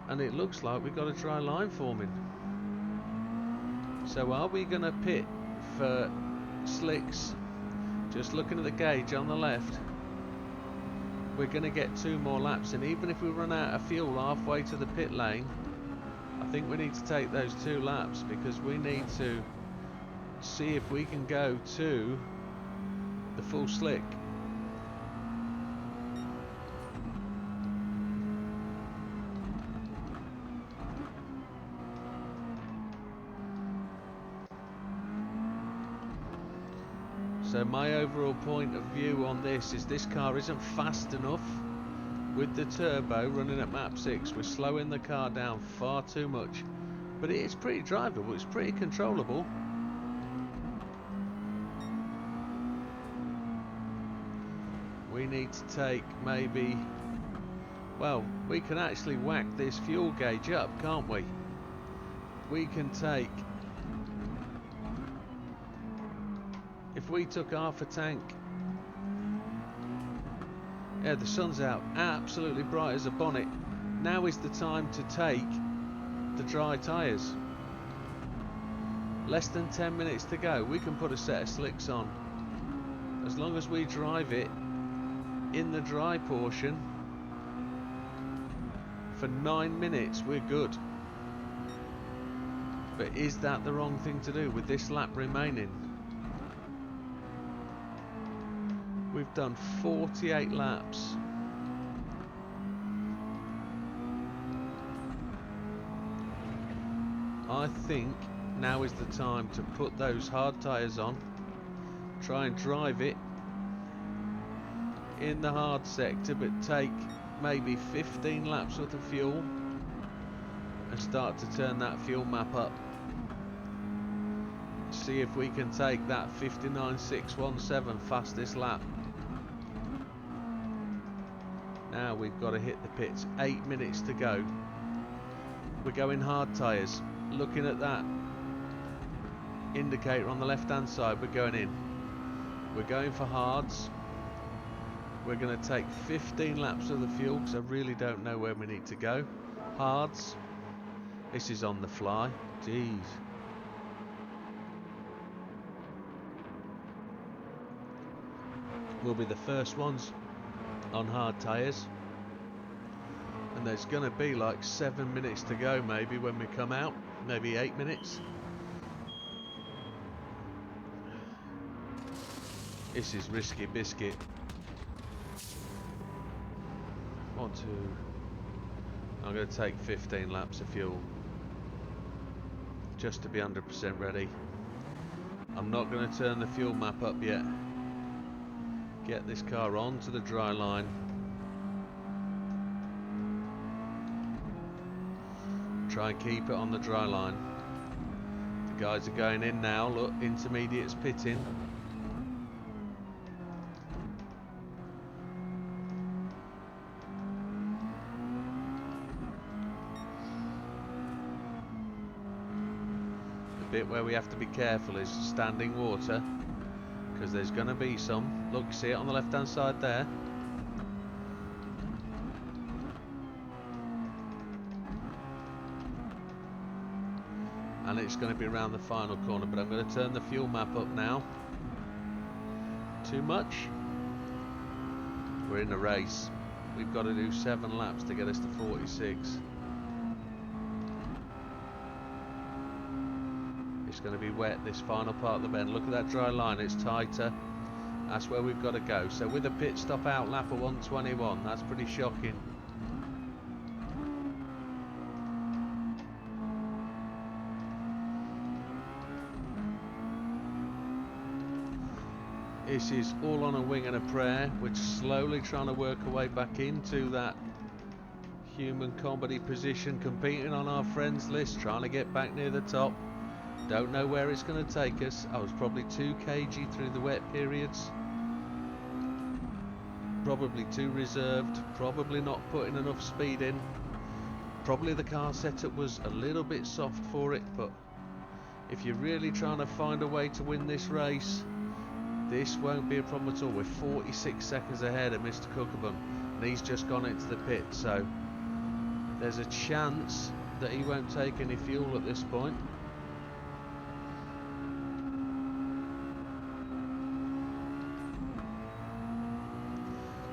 And it looks like we've got a dry line forming. So are we going to pit for slicks? Just looking at the gauge on the left, we're going to get 2 more laps, and even if we run out of fuel halfway to the pit lane, I think we need to take those 2 laps, because we need to see if we can go to the full slick. So my overall point of view on this is this car isn't fast enough with the turbo running at map 6. We're slowing the car down far too much, but it is pretty drivable, it's pretty controllable. We need to take maybe, well, we can actually whack this fuel gauge up, can't we? We can take, if we took half a tank, yeah, the sun's out, absolutely bright as a bonnet. Now is the time to take the dry tyres. Less than 10 minutes to go. We can put a set of slicks on. As long as we drive it in the dry portion for 9 minutes, we're good. But is that the wrong thing to do with this lap remaining? We've done 48 laps. I think now is the time to put those hard tyres on, try and drive it in the hard sector, but take maybe 15 laps worth of fuel and start to turn that fuel map up. See if we can take that 59.617 fastest lap. Now we've got to hit the pits. 8 minutes to go. We're going hard tyres. Looking at that indicator on the left hand side, we're going in. We're going for hards. We're going to take 15 laps of the fuel because I really don't know where we need to go. Hards. This is on the fly. Jeez. We'll be the first ones on hard tyres. And there's going to be like 7 minutes to go maybe when we come out. Maybe 8 minutes. This is risky biscuit. 1, 2. I'm going to take 15 laps of fuel just to be 100% ready. I'm not going to turn the fuel map up yet. Get this car onto the dry line. Try and keep it on the dry line. The guys are going in now. Look, intermediates pitting. The bit where we have to be careful is standing water, because there's going to be some. Look, see it on the left hand side there. And it's going to be around the final corner, but I'm going to turn the fuel map up now. Too much? We're in a race. We've got to do 7 laps to get us to 46. It's going to be wet, this final part of the bend. Look at that dry line, it's tighter. That's where we've got to go. So with a pit stop out lap of 121, that's pretty shocking. This is all on a wing and a prayer. We're slowly trying to work our way back into that human comedy position, competing on our friends list, trying to get back near the top. Don't know where it's going to take us. I was probably 2 kg through the wet periods. Probably too reserved. Probably not putting enough speed in. Probably the car setup was a little bit soft for it, but if you're really trying to find a way to win this race, this won't be a problem at all. We're 46 seconds ahead of Mr. Tsukuba, and he's just gone into the pit, so there's a chance that he won't take any fuel at this point.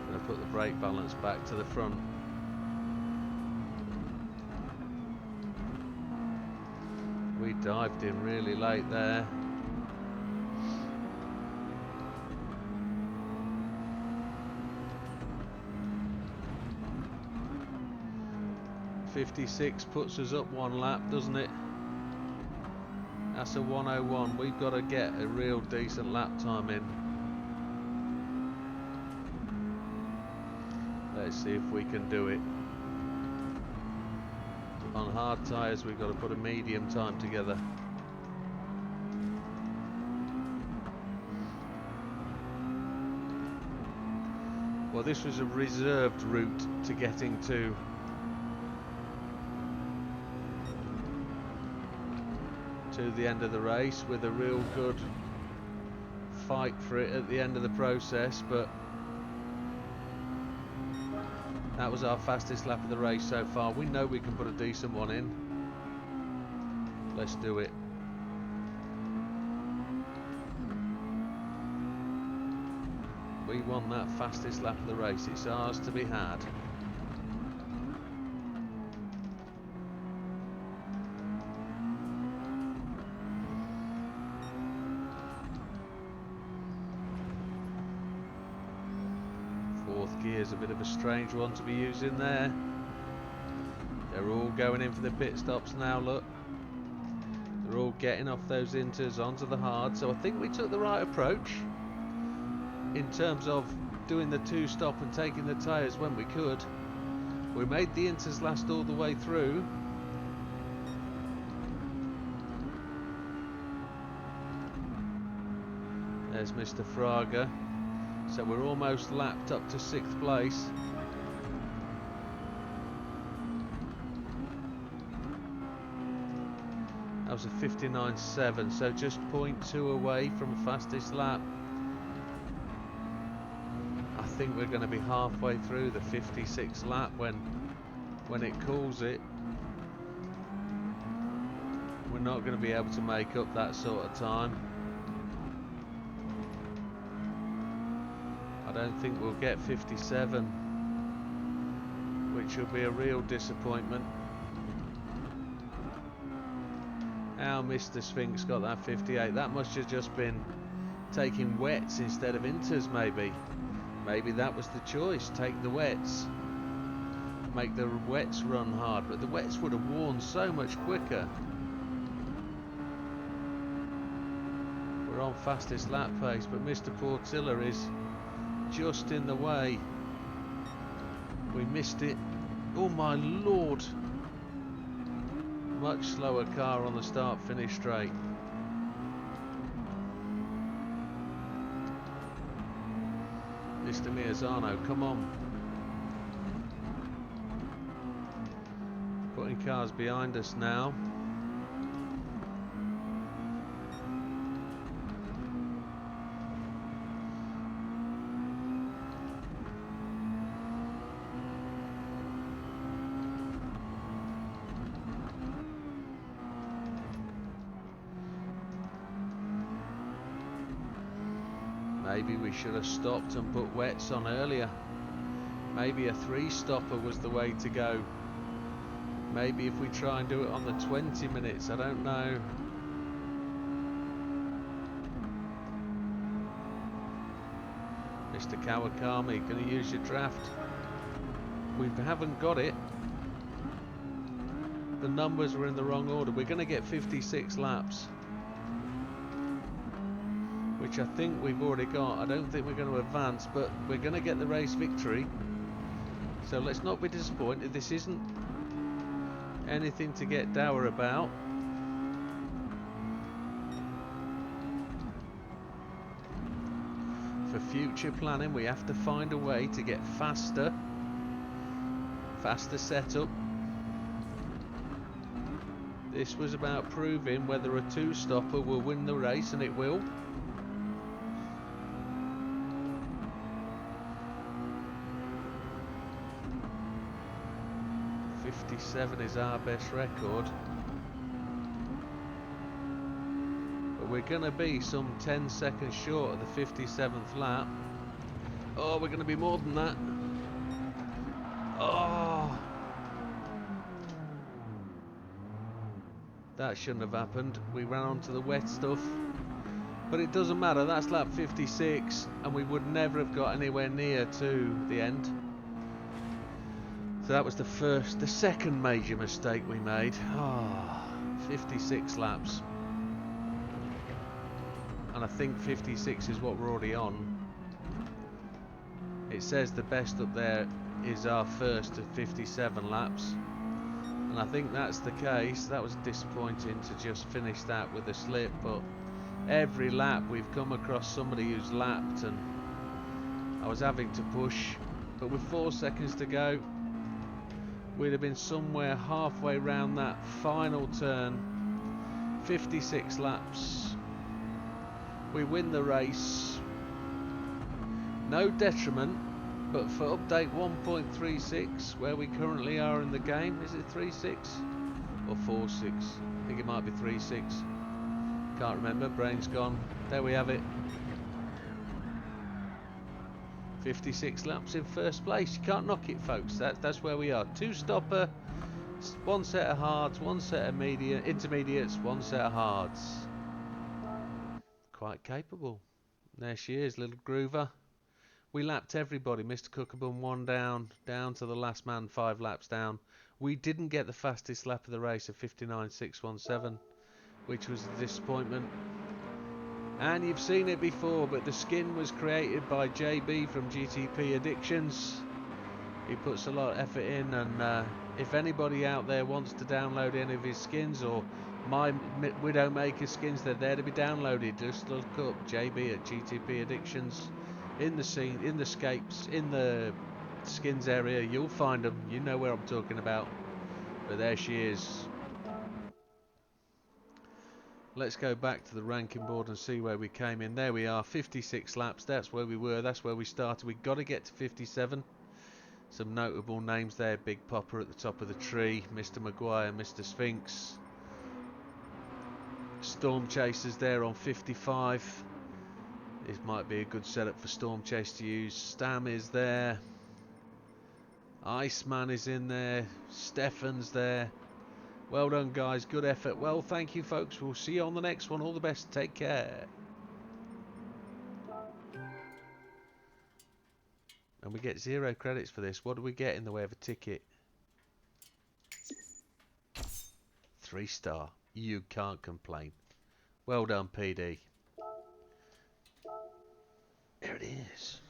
Gonna put the brake balance back to the front. We dived in really late there. .56 puts us up 1 lap, doesn't it? That's a 1:01. We've got to get a real decent lap time in. Let's see if we can do it. On hard tyres, we've got to put a medium time together. Well, this was a reserved route to getting to the end of the race, with a real good fight for it at the end of the process, but that was our fastest lap of the race so far. We know we can put a decent one in. Let's do it. We want that fastest lap of the race. It's ours to be had. Fourth gear's a bit of a strange one to be using there. They're all going in for the pit stops now, look. They're all getting off those inters onto the hard, so I think we took the right approach in terms of doing the two stop and taking the tyres when we could. We made the inters last all the way through. There's Mr. Fraga. So we're almost lapped up to 6th place. That was a 59.7, so just 0.2 away from fastest lap. I think we're going to be halfway through the 56th lap when it calls it. We're not going to be able to make up that sort of time. I don't think we'll get 57, which will be a real disappointment. How Mr. Sphinx got that 58? That must have just been taking wets instead of inters, maybe. Maybe that was the choice. Take the wets. Make the wets run hard. But the wets would have worn so much quicker. We're on fastest lap pace, but Mr. Portilla is just in the way. We missed it. Oh my lord. Much slower car on the start finish straight. Mr. Miazano, come on. Putting cars behind us now. Maybe we should have stopped and put wets on earlier. Maybe a 3-stopper was the way to go. Maybe if we try and do it on the 20 minutes, I don't know. Mr. Kawakami, can you use your draft? We haven't got it. The numbers were in the wrong order. We're going to get 56 laps. Which I think we've already got. I don't think we're going to advance, but we're going to get the race victory. So let's not be disappointed. This isn't anything to get dour about. For future planning, we have to find a way to get faster setup. This was about proving whether a 2-stopper will win the race, and it will. 57 is our best record, but we're going to be some 10 seconds short of the 57th lap. Oh, we're going to be more than that. Oh, that shouldn't have happened. We ran onto the wet stuff, but it doesn't matter. That's lap 56, and we would never have got anywhere near to the end. So that was the second major mistake we made. 56 laps. And I think 56 is what we're already on. It says the best up there is our first of 57 laps. And I think that's the case. That was disappointing to just finish that with a slip, but every lap we've come across somebody who's lapped, and I was having to push. But with 4 seconds to go, we'd have been somewhere halfway round that final turn. 56 laps. We win the race. No detriment, but for update 1.36, where we currently are in the game, is it 3.6 or 4.6? I think it might be 3.6. Can't remember, brain's gone. There we have it. 56 laps in first place. You can't knock it, folks. That's where we are. 2 stopper, 1 set of hards, 1 set of intermediates, 1 set of hards. Quite capable. There she is, little groover. We lapped everybody. Mr. Cookabun 1 down to the last man, 5 laps down. We didn't get the fastest lap of the race of 59.617, which was a disappointment. And you've seen it before, but the skin was created by JB from GTP Addictions. He puts a lot of effort in, and if anybody out there wants to download any of his skins or my Widdowmaker skins, they're there to be downloaded. Just look up JB at GTP Addictions in the scene, in the scapes, in the skins area. You'll find them. You know where I'm talking about. But there she is. Let's go back to the ranking board and see where we came in. There we are, 56 laps. That's where we were. That's where we started. We've got to get to 57. Some notable names there. Big Popper at the top of the tree. Mr. Maguire, Mr. Sphinx. Storm Chasers there on 55. This might be a good setup for Storm Chase to use. Stam is there. Iceman is in there. Stefan's there. Well done, guys. Good effort. Well, thank you, folks. We'll see you on the next one. All the best. Take care. And we get 0 credits for this. What do we get in the way of a ticket? 3-star. You can't complain. Well done, PD. There it is.